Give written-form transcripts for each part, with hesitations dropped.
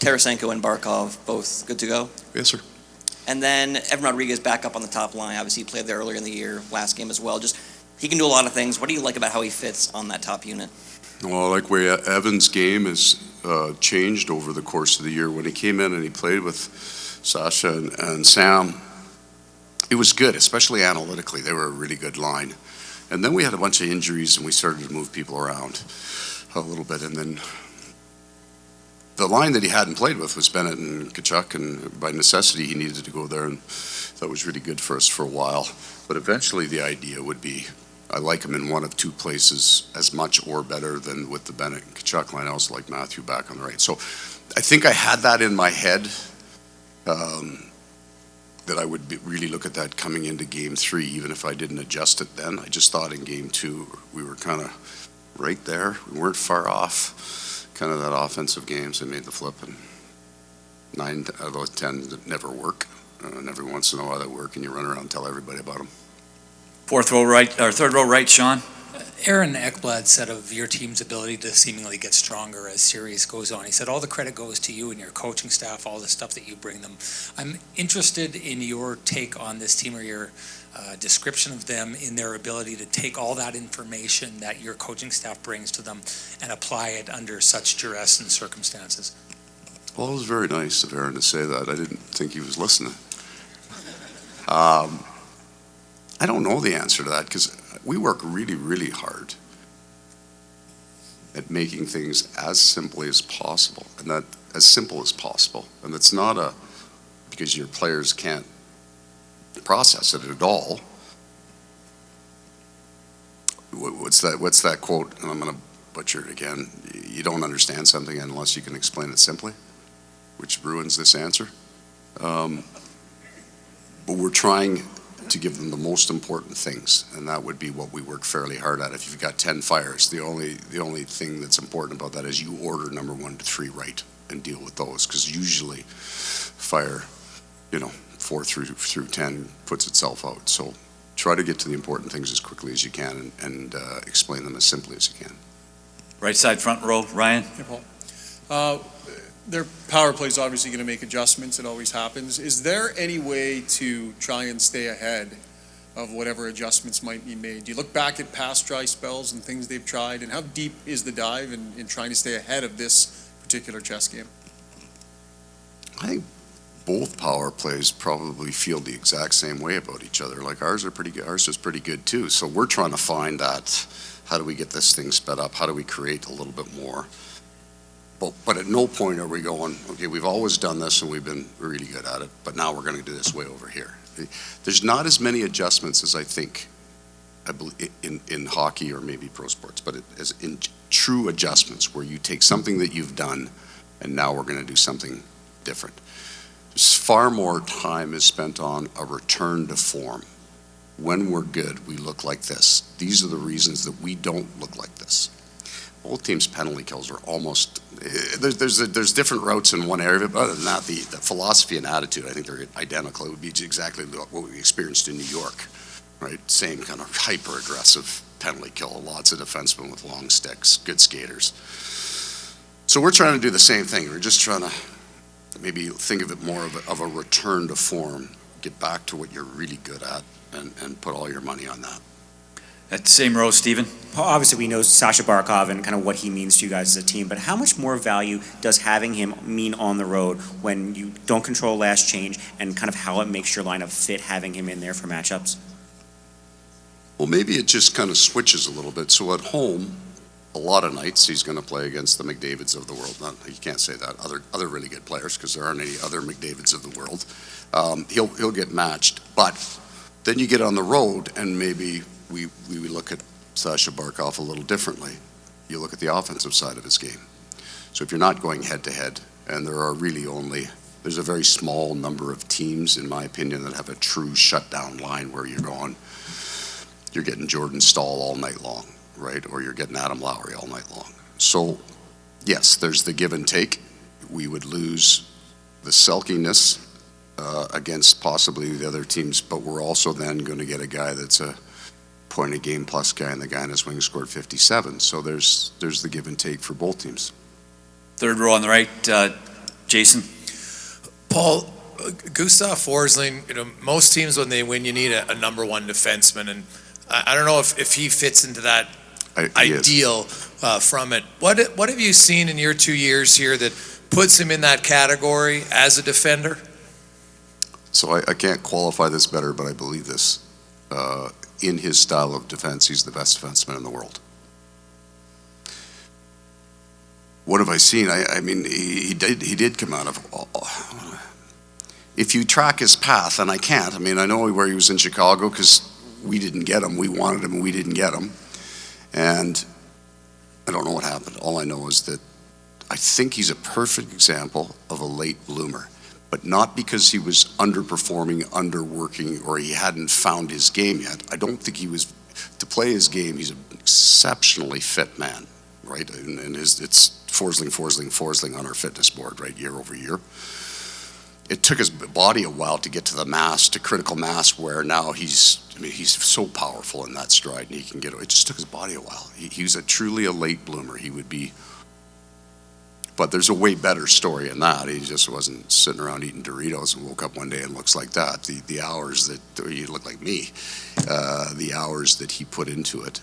Tarasenko and Barkov both good to go? Yes, sir. And then Evan Rodriguez back up on the top line. Obviously, he played there earlier in the year, last game as well. Just he can do a lot of things. What do you like about how he fits on that top unit? Well, I like where Evan's game has changed over the course of the year. When he came in and he played with Sasha and Sam, it was good, especially analytically. They were a really good line. And then we had a bunch of injuries and we started to move people around a little bit. And then the line that he hadn't played with was Bennett and Tkachuk, and by necessity he needed to go there, and that was really good for us for a while. But eventually the idea would be, I like him in one of two places as much or better than with the Bennett and Tkachuk line. I also like Matthew back on the right. So I think I had that in my head, that I would really look at that coming into Game 3, even if I didn't adjust it then. I just thought in Game 2 we were kind of right there. We weren't far off. Kind of that offensive games that made the flip, and 9 out of those 10 that never work, and every once in a while they work, and you run around and tell everybody about them. Third row right, Sean. Aaron Ekblad said of your team's ability to seemingly get stronger as series goes on. He said all the credit goes to you and your coaching staff, all the stuff that you bring them. I'm interested in your take on this team, or your description of them in their ability to take all that information that your coaching staff brings to them and apply it under such duress and circumstances. Well, it was very nice of Aaron to say that. I didn't think he was listening. I don't know the answer to that, because we work really, really hard at making things as simply as possible, and that as simple as possible. And it's not because your players can't process it at all. What's that quote? And I'm going to butcher it again. You don't understand something unless you can explain it simply, which ruins this answer. But we're trying to give them the most important things, and that would be what we work fairly hard at. If you've got 10 fires, the only thing that's important about that is you order number 1 to 3 right and deal with those, because usually fire, 4 through 10 puts itself out. So try to get to the important things as quickly as you can, and explain them as simply as you can. Right side front row, Ryan. Hey, Paul. Their power play is obviously going to make adjustments. It always happens. Is there any way to try and stay ahead of whatever adjustments might be made? Do you look back at past dry spells and things they've tried, and how deep is the dive in trying to stay ahead of this particular chess game? I think both power plays probably feel the exact same way about each other. Like ours are pretty good. Ours is pretty good too. So we're trying to find that. How do we get this thing sped up? How do we create a little bit more? But at no point are we going, okay, we've always done this and we've been really good at it, but now we're going to do this way over here. There's not as many adjustments as I think, I believe, in hockey or maybe pro sports, but as in true adjustments where you take something that you've done and now we're going to do something different. There's far more time is spent on a return to form. When we're good, we look like this. These are the reasons that we don't look like this. Both teams' penalty kills are almost, there's different routes in one area, but other than that, the philosophy and attitude, I think they're identical. It would be exactly what we experienced in New York, right? Same kind of hyper-aggressive penalty kill, lots of defensemen with long sticks, good skaters. So we're trying to do the same thing. We're just trying to maybe think of it more of a return to form, get back to what you're really good at, and put all your money on that. That same row, Stephen. Obviously, we know Sasha Barkov and kind of what he means to you guys as a team, but how much more value does having him mean on the road when you don't control last change, and kind of how it makes your lineup fit having him in there for matchups? Well, maybe it just kind of switches a little bit. So at home, a lot of nights he's going to play against the McDavids of the world. You can't say that. Other really good players, because there aren't any other McDavids of the world. He'll get matched, but then you get on the road and maybe we look at Sasha Barkov a little differently. You look at the offensive side of his game. So if you're not going head-to-head, and there's a very small number of teams, in my opinion, that have a true shutdown line where you're getting Jordan Staal all night long, right? Or you're getting Adam Lowry all night long. So, yes, there's the give and take. We would lose the sulkiness against possibly the other teams, but we're also then going to get a guy that's a point-a-game plus guy, and the guy in his wing scored 57. So there's the give and take for both teams. Third row on the right, Jason? Paul, Gustav Forsling, most teams when they win, you need a number one defenseman, and I don't know if he fits into that He is. ideal from it. What have you seen in your 2 years here that puts him in that category as a defender? So I can't qualify this better, but I believe this. In his style of defense, he's the best defenseman in the world. What have I seen? I mean, he did come out of. If you track his path, and I can't. I mean, I know where he was in Chicago because we didn't get him. We wanted him, and we didn't get him. And I don't know what happened. All I know is that I think he's a perfect example of a late bloomer. But not because he was underperforming, underworking, or he hadn't found his game yet. I don't think he was, to play his game, he's an exceptionally fit man, right? And it's Forsling on our fitness board, right, year over year. It took his body a while to get to the mass, to critical mass, where now he's so powerful in that stride, and he can get it. It just took his body a while. He was truly a late bloomer. He would be. But there's a way better story in that. He just wasn't sitting around eating Doritos and woke up one day and looks like that. The hours that, you look like me, the hours that he put into it.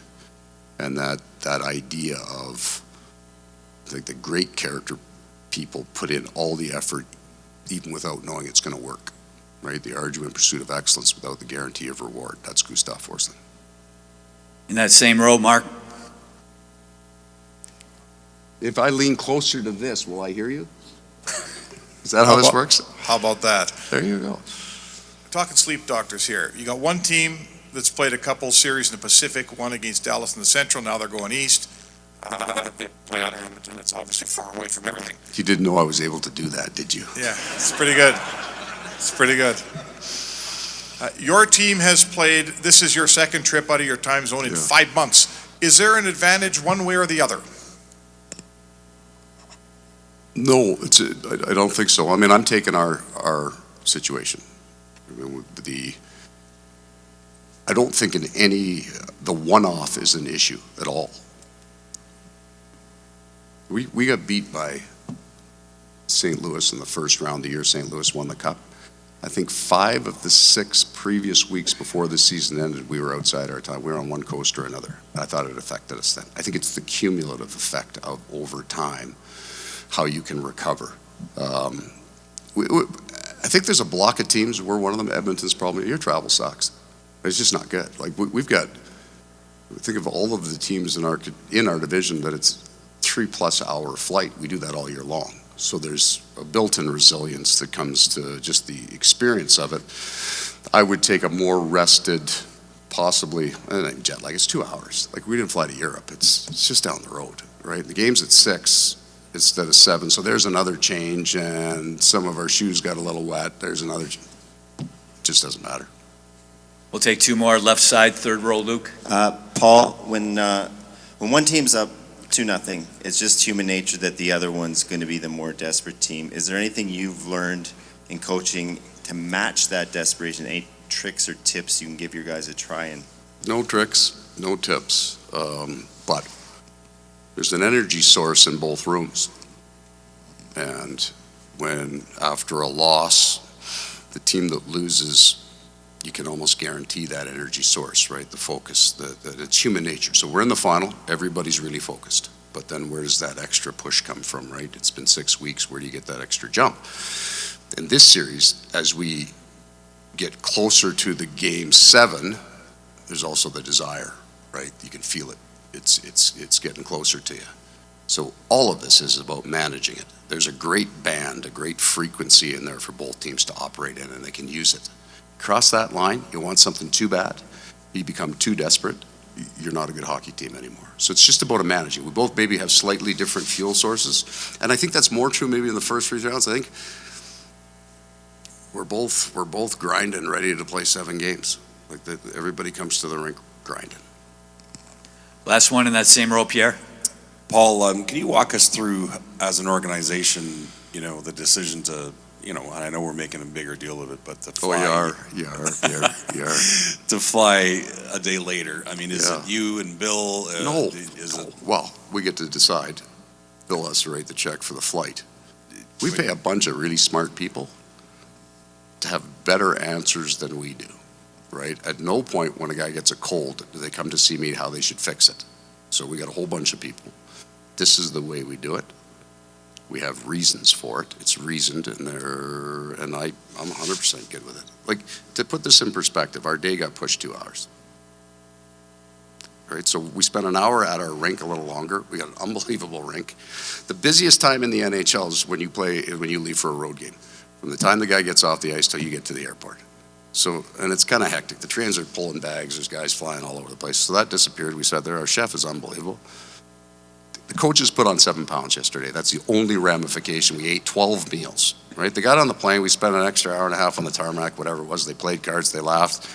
And that idea of the great character people put in all the effort even without knowing it's going to work, right? The arduous pursuit of excellence without the guarantee of reward. That's Gustav Forsling. In that same row, Mark? If I lean closer to this, will I hear you? Is that how this works? How about that? There you go. Talking sleep doctors here. You got one team that's played a couple series in the Pacific, one against Dallas in the Central, now they're going east. They play out of Edmonton, it's obviously far away from everything. You didn't know I was able to do that, did you? Yeah, it's pretty good. It's pretty good. Your team has played, this is your second trip out of your time zone in 5 months. Is there an advantage one way or the other? No, I don't think so. I mean, I'm taking our situation. I mean, I don't think the one-off is an issue at all. We got beat by St. Louis in the first round the year St. Louis won the Cup. I think 5 of the 6 previous weeks before the season ended, we were outside our time. We were on one coast or another. I thought it affected us then. I think it's the cumulative effect of over time, how you can recover. I think there's a block of teams. We're one of them. Edmonton's probably, your travel sucks. It's just not good. Like we've got, think of all of the teams in our division that it's 3+ hour flight. We do that all year long. So there's a built-in resilience that comes to just the experience of it. I would take a more rested, possibly, jet lag. It's 2 hours. Like we didn't fly to Europe. It's just down the road, right? The game's at 6 instead of 7. So there's another change, and some of our shoes got a little wet. There's another, just doesn't matter. We'll take 2 more. Left side, third row, Luke. Paul, when one team's up 2-0, it's just human nature that the other one's going to be the more desperate team. Is there anything you've learned in coaching to match that desperation? Any tricks or tips you can give your guys a try? And No tricks, no tips, but there's an energy source in both rooms. And when, after a loss, the team that loses, you can almost guarantee that energy source, right? The focus, it's human nature. So we're in the final, everybody's really focused. But then where does that extra push come from, right? It's been 6 weeks, where do you get that extra jump? In this series, as we get closer to the game 7, there's also the desire, right? You can feel it. It's getting closer to you. So all of this is about managing it. There's a great band, a great frequency in there for both teams to operate in, and they can use it. Cross that line, you want something too bad, you become too desperate, you're not a good hockey team anymore. So it's just about managing. We both maybe have slightly different fuel sources, and I think that's more true maybe in the first 3 rounds. I think we're both grinding, ready to play 7 games. Like everybody comes to the rink grinding. Last one in that same row, Pierre. Paul, can you walk us through, as an organization, the decision to, and I know we're making a bigger deal of it, but to fly, you are. to fly a day later. I mean, is it you and Bill? No. Well, we get to decide. Bill has to write the check for the flight. We pay a bunch of really smart people to have better answers than we do, right? At no point when a guy gets a cold do they come to see me how they should fix it. So we got a whole bunch of people. This is the way we do it. We have reasons for it. It's reasoned, and I'm 100% good with it. Like, to put this in perspective, our day got pushed 2 hours. Right, so we spent an hour at our rink, a little longer. We got an unbelievable rink. The busiest time in the NHL is when you leave for a road game. From the time the guy gets off the ice till you get to the airport. So, and it's kind of hectic. The trains are pulling bags. There's guys flying all over the place. So that disappeared. We sat there. Our chef is unbelievable. The coaches put on 7 pounds yesterday. That's the only ramification. We ate 12 meals, right? They got on the plane. We spent an extra hour and a half on the tarmac, whatever it was. They played cards. They laughed.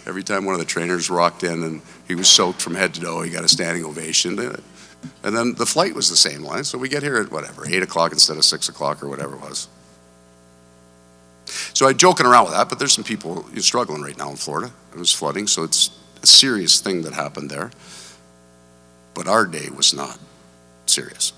Every time one of the trainers walked in and he was soaked from head to toe, he got a standing ovation. And then the flight was the same line. So we get here at whatever, 8 o'clock instead of 6 o'clock or whatever it was. So I'm joking around with that, but there's some people struggling right now in Florida. It was flooding, so it's a serious thing that happened there. But our day was not serious.